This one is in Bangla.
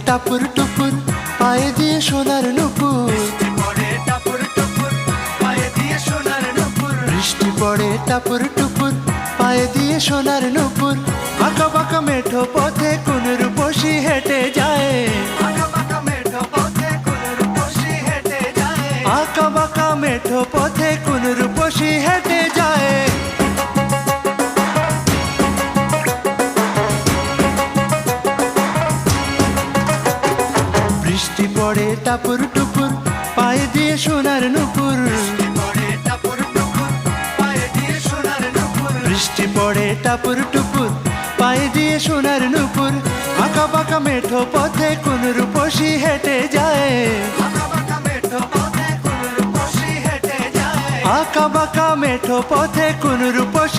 টাপুর টুপুর পায়ে দিয়ে সোনার নুপুর, বৃষ্টি পড়ে টাপুর টুপুর পায়ে দিয়ে সোনার নুপুর। আঁকা বাঁকা মেঠো পথে কোন রূপসী হেঁটে যায়, আঁকা বাঁকা মেঠো পথে কোন রূপসী হেঁটে যায়। বৃষ্টি পড়ে টাপুর টুপুর পায়ে দিয়ে সোনার নুপুর, বৃষ্টি পড়ে টাপুর টুপুর পায়ে দিয়ে সোনার নুপুর। আঁকা বাঁকা মেঠো পথে কোন রূপসী হেঁটে যায়, আঁকা বাঁকা মেঠো পথে কোন রূপসী